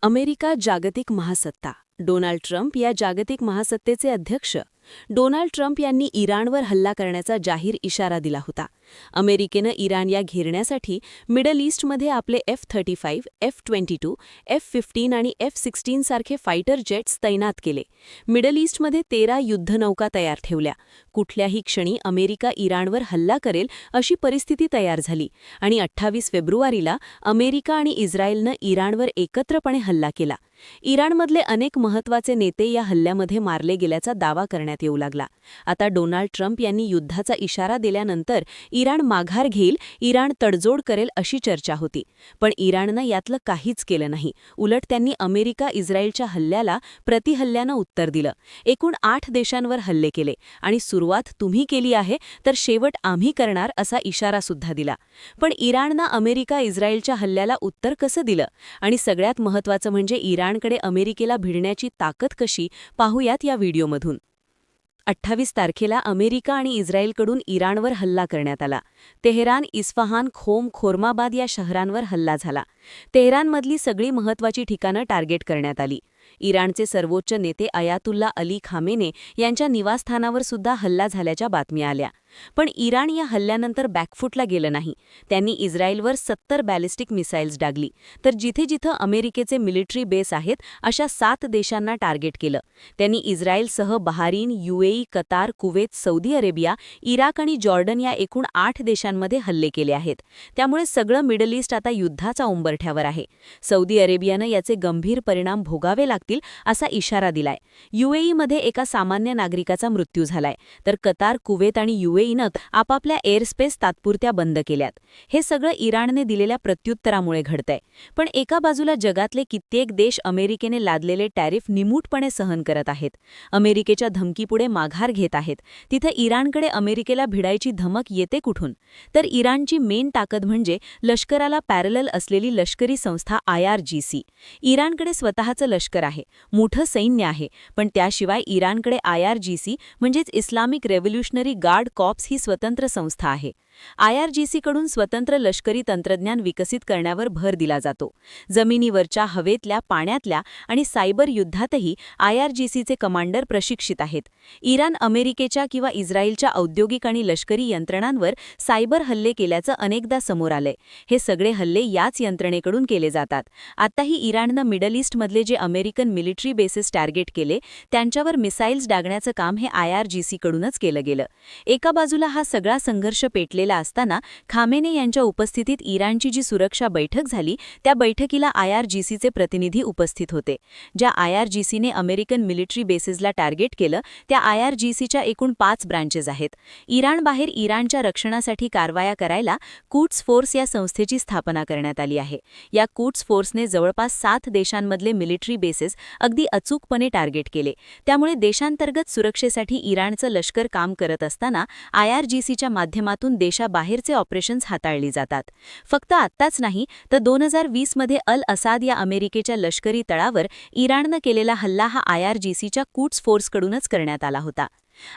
America जागतिक महासत्ता. Donald Trump या जागतिक महासत्तेचे अध्यक्ष. डोनाल्ड ट्रम्प यांनी इराणवर हल्ला करण्याचा जाहीर इशारा दिला होता. अमेरिकेनं इराण या घेरण्यासाठी मिडल ईस्टमध्ये आपले F-35, F-22, F-15 आणि F-16 सारखे फायटर जेट्स तैनात केले. मिडल ईस्टमध्ये 13 युद्धनौका तयार ठेवल्या. कुठल्याही क्षणी अमेरिका इराणवर हल्ला करेल अशी परिस्थिती तयार झाली आणि 28 फेब्रुवारीला अमेरिका आणि इस्रायलनं इराणवर एकत्रपणे हल्ला केला. इराणमधले अनेक महत्त्वाचे नेते या हल्ल्यामध्ये मारले गेल्याचा दावा करण्यात येऊ लागला. आता डोनाल्ड ट्रम्प यांनी युद्धाचा इशारा दिल्यानंतर इराण माघार घेईल, इराण तडजोड करेल अशी चर्चा होती. पण इराणनं यातलं काहीच केलं नाही. उलट त्यांनी अमेरिका इस्रायलच्या हल्ल्याला प्रतिहल्ल्यानं उत्तर दिलं. एकूण 8 देशांवर हल्ले केले आणि सुरुवात तुम्ही केली आहे तर शेवट आम्ही करणार असा इशारा सुद्धा दिला. पण इराणनं अमेरिका इस्रायलच्या हल्ल्याला उत्तर कसं दिलं आणि सगळ्यात महत्त्वाचं म्हणजे इराणकडे अमेरिकेला भिडण्याची ताकद कशी, पाहूयात या व्हिडिओमधून. 28 तारखेला अमेरिका आणि इस्रायलकडून इराणवर हल्ला करण्यात आला. तेहरान, इस्फहान, खोम, खोर्माबाद या शहरांवर हल्ला झाला. तेहरानमधली सगळी महत्त्वाची ठिकाणं टार्गेट करण्यात आली. इराणचे सर्वोच्च नेते अयातुल्ला अली खामेने यांच्या निवासस्थानावर सुद्धा हल्ला झाल्याच्या बातम्या आल्या. पण इराण या हल्ल्यानंतर बॅकफुटला गेलं नाही. त्यांनी इस्रायलवर 70 बॅलिस्टिक मिसाईल्स डागली. तर जिथे जिथं अमेरिकेचे मिलिटरी बेस आहेत अशा 7 देशांना टार्गेट केलं. त्यांनी इस्रायलसह Bahrain, UAE, Qatar, Kuwait, Saudi Arabia, Iraq आणि जॉर्डन या एकूण 8 देशांमध्ये हल्ले केले आहेत. त्यामुळे सगळं मिडल ईस्ट आता युद्धाचा उंबरठ्यावर आहे. सौदी अरेबियानं याचे गंभीर परिणाम भोगावे लागतील असा इशारा दिलाय. UAEमध्ये एका सामान्य नागरिकाचा मृत्यू झालाय. तर कतार, कुवेत आणि UAEनं आपापल्या एअरस्पेस तात्पुरत्या बंद केल्यात. हे सगळं इराणने दिलेल्या प्रत्युत्तरामुळे घडतंय. पण एका बाजूला जगातले कित्येक देश अमेरिकेने लादलेले टॅरिफ निमूटपणे सहन करत आहेत. अमेरिकेच्या धमकीपुढे माघार घेत आहेत. तिथं इराणकडे अमेरिकेला भिडायची धमक येते कुठून? तर इराणची मेन ताकद म्हणजे लष्कराला पॅरलल असलेली लष्करी संस्था IRGC. इराणकडे स्वतःचं लष्कर आहे, मोठं सैन्य आहे. पण त्याशिवाय इराणकडे IRGC म्हणजेच इस्लामिक रेव्होल्युशनरी गार्ड कॉर्प्स ही स्वतंत्र संस्था आहे. IRGCकडून स्वतंत्र लष्करी तंत्रज्ञान विकसित करण्यावर भर दिला जातो. जमिनीवरच्या, हवेतल्या, पाण्यातल्या आणि सायबर युद्धातही IRGCचे कमांडर प्रशिक्षित आहेत. इराण अमेरिकेच्या किंवा इस्रायलच्या औद्योगिक आणि लष्करी यंत्रणांवर सायबर हल्ले केल्याचं अनेकदा समोर आलंय. हे सगळे हल्ले याच यंत्रणेकडून केले जातात. आताही इराणनं मिडल ईस्टमधले जे अमेरिकन मिलिटरी बेसेस टार्गेट केले त्यांच्यावर मिसाईल्स डागण्याचं काम हे IRGCकडूनच केलं गेलं. एका बाजूला हा सगळा संघर्ष पेटलेला असताना खामेने यांच्या उपस्थितीत इराणची जी सुरक्षा बैठक झाली त्या बैठकीला IRGCचे प्रतिनिधी उपस्थित होते. ज्या IRGCने अमेरिकन मिलिटरी बेसेसला टार्गेट केलं त्या IRGCच्या एकूण 5 ब्रांचेस आहेत. इराणबाहेर इराणच्या रक्षणासाठी कारवाया करायला कुड्स फोर्स या संस्थेची स्थापना करण्यात आली आहे. या कुड्स फोर्सने जवळपास 7 देशांमधले मिलिटरी बेसेस अगदी अचूकपणे टार्गेट केले. त्यामुळे देशांतर्गत सुरक्षेसाठी इराणचं लष्कर काम करत असताना IRGCच्या माध्यमातून देशाबाहेरचे ऑपरेशन्स हाताळली जातात. फक्त आत्ताच नाही तर 2020 मध्ये अल असाद या अमेरिकेच्या लष्करी तळावर इराणनं केलेला हल्ला हा IRGCच्या कुड्स फोर्सकडूनच करण्यात आला होता.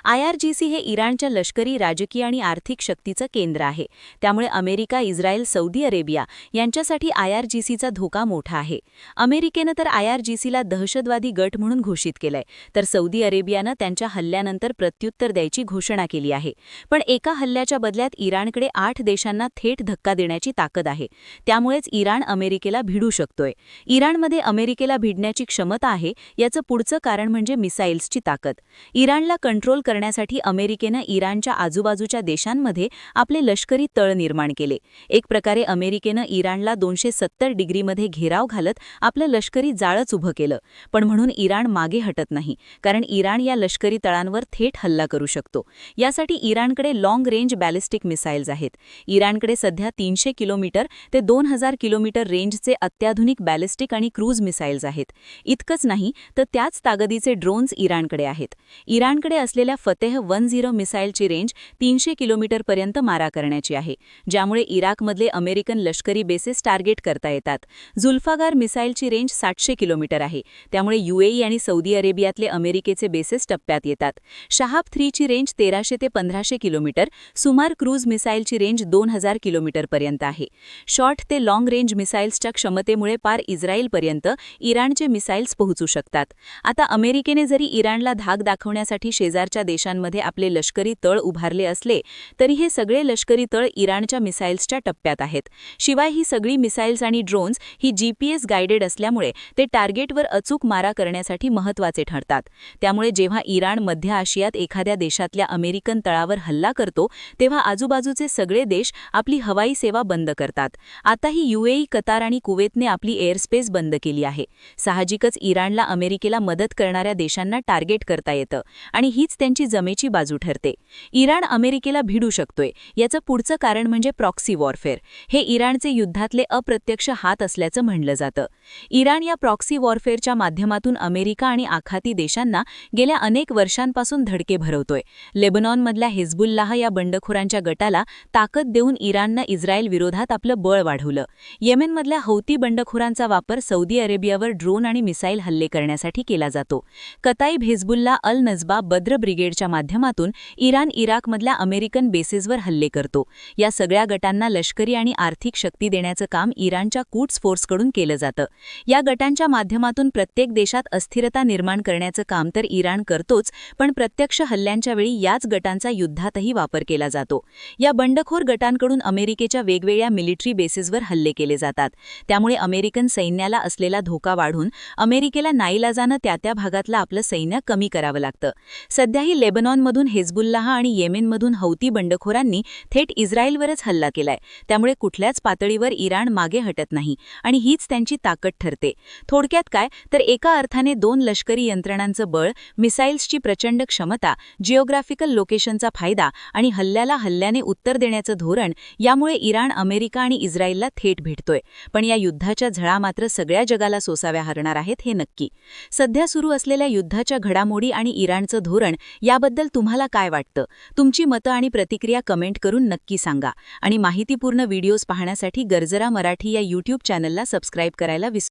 IRGC हे इराणच्या लष्करी, राजकीय आणि आर्थिक शक्तीचं केंद्र आहे. त्यामुळे अमेरिका, इस्रायल, सौदी अरेबिया यांच्यासाठी IRGCचा धोका मोठा आहे. अमेरिकेनं तर IRGCला दहशतवादी गट म्हणून घोषित केलंय, तर सौदी अरेबियानं त्यांच्या हल्ल्यानंतर प्रत्युत्तर द्यायची घोषणा केली आहे. पण एका हल्ल्याच्या बदल्यात इराणकडे 8 देशांना थेट धक्का देण्याची ताकद आहे. त्यामुळेच इराण अमेरिकेला भिडू शकतोय. इराणमध्ये अमेरिकेला भिडण्याची क्षमता आहे याचं पुढचं कारण म्हणजे मिसाईल्सची ताकद. इराणला कंट्रोल करण्यासाठी अमेरिकेनं इराणच्या आजूबाजूच्या देशांमध्ये आपले लष्करी तळ निर्माण केले. एक प्रकारे अमेरिकेनं इराणला 270 डिग्रीमध्ये घेराव घालत आपलं लष्करी जाळंच उभं केलं. पण म्हणून इराण मागे हटत नाही, कारण इराण या लष्करी तळांवर थेट हल्ला करू शकतो. यासाठी इराणकडे लॉंग रेंज बॅलिस्टिक मिसाईल्स आहेत. इराणकडे सध्या 300 किलोमीटर ते 2000 किलोमीटर रेंजचे अत्याधुनिक बॅलिस्टिक आणि क्रूज मिसाईल्स आहेत. इतकंच नाही तर त्याच ताकदीचे ड्रोन्स इराणकडे आहेत. इराणकडे असलेल्या फतेह 10 मिसाईलची रेंज 300 किलोमीटरपर्यंत मारा करण्याची आहे, ज्यामुळे इराकमधले अमेरिकन लष्करी बेसेस टार्गेट करता येतात. जुल्फाकार मिसाईलची रेंज 700 किलोमीटर आहे, त्यामुळे UAE आणि सौदी अरेबियातले अमेरिकेचे बेसेस टप्प्यात येतात. शहाब-3 ची रेंज 1300 ते 1500 किलोमीटर, सुमार क्रूज मिसाईलची रेंज 2000 किलोमीटरपर्यंत आहे. शॉर्ट ते लाँग रेंज मिसाईल्सच्या क्षमतेमुळे पार इस्रायलपर्यंत इराणचे मिसाईल्स पोहोचू शकतात. आता अमेरिकेने जरी इराणला धाक दाखवण्यासाठी शेजारच्या देशांमध्ये आपले लष्करी तळ उभारले असले, तरी हे सगळे लष्करी तळ इराणच्या मिसाईल्सच्या टप्प्यात आहेत. शिवाय ही सगळी मिसाईल्स आणि ड्रोन्स ही GPS गाइडेड असल्यामुळे ते टार्गेटवर अचूक मारा करण्यासाठी महत्त्वाचे ठरतात. त्यामुळे जेव्हा इराण मध्य आशियात एखाद्या देशातल्या अमेरिकन तळावर हल्ला करतो, तेव्हा आजूबाजूचे सगळे देश आपली हवाई सेवा बंद करतात. आताही UAE, कतार आणि कुवेतने आपली एअरस्पेस बंद केली आहे. साहजिकच इराणला अमेरिकेला मदत करणाऱ्या देशांना टार्गेट करता येतं आणि हीच त्यांची जमेची बाजू ठरते. इराण अमेरिकेला भिडू शकतोय याचं पुढचं कारण म्हणजे प्रॉक्सी वॉरफेअर. हे इराणचे युद्धातले अप्रत्यक्ष हात असल्याचं म्हणलं जातं. इराण या प्रॉक्सी वॉरफेअरच्या माध्यमातून अमेरिका आणि आखाती देशांना गेल्या अनेक वर्षांपासून धडके भरवतोय. लेबनॉनमधल्या हिझबुल्लाह या बंडखोरांच्या गटाला ताकद देऊन इराणनं इस्रायल विरोधात आपलं बळ वाढवलं. येमेनमधल्या हौती बंडखोरांचा वापर सौदी अरेबियावर ड्रोन आणि मिसाईल हल्ले करण्यासाठी केला जातो. कताईब हिझबुल्ला अल नजबा बद्र ब्रिगेडच्या माध्यमातून इराण इराकमधल्या अमेरिकन बेसेसवर हल्ले करतो. या सगळ्या गटांना लष्करी आणि आर्थिक शक्ती देण्याचं काम इराणच्या कूट्स फोर्सकडून केलं जातं. या गटांच्या माध्यमातून प्रत्येक देशात अस्थिरता निर्माण करण्याचं काम तर इराण करतोच, पण प्रत्यक्ष हल्ल्यांच्या वेळी याच गटांचा युद्धातही वापर केला जातो. या बंडखोर गटांकडून अमेरिकेच्या वेगवेगळ्या मिलिटरी बेसेसवर हल्ले केले जातात. त्यामुळे अमेरिकन सैन्याला असलेला धोका वाढून अमेरिकेला नाईलाजानं त्या भागातलं आपलं सैन्य कमी करावं लागतं. सध्याही लेबनॉनमधून हिझबुल्लाह आणि येमेनमधून हौती बंडखोरांनी थेट इस्रायलवरच हल्ला केलाय. त्यामुळे कुठल्याच पातळीवर इराण मागे हटत नाही आणि हीच त्यांची ताकद ठरते. थोडक्यात काय तर एका अर्थाने दोन लष्करी यंत्रणांचं बळ, मिसाईल्सची प्रचंड क्षमता, जिओग्राफिकल लोकेशनचा फायदा आणि हल्ल्याने उत्तर देण्याचं धोरण, यामुळे इराण अमेरिका आणि इस्रायलला थेट भिडतोय. पण या युद्धाच्या झळा मात्र सगळ्या जगाला सोसाव्या हरणार आहेत हे नक्की. सध्या सुरू असलेल्या युद्धाच्या घडामोडी आणि इराणचं धोरण याबद्दल तुम्हाला काय वाटतं? तुमची मतं आणि प्रतिक्रिया कमेंट करून नक्की सांगा. आणि माहितीपूर्ण व्हिडिओज पाहण्यासाठी गर्जरा मराठी या YouTube चॅनलला सबस्क्राईब करायला विसरू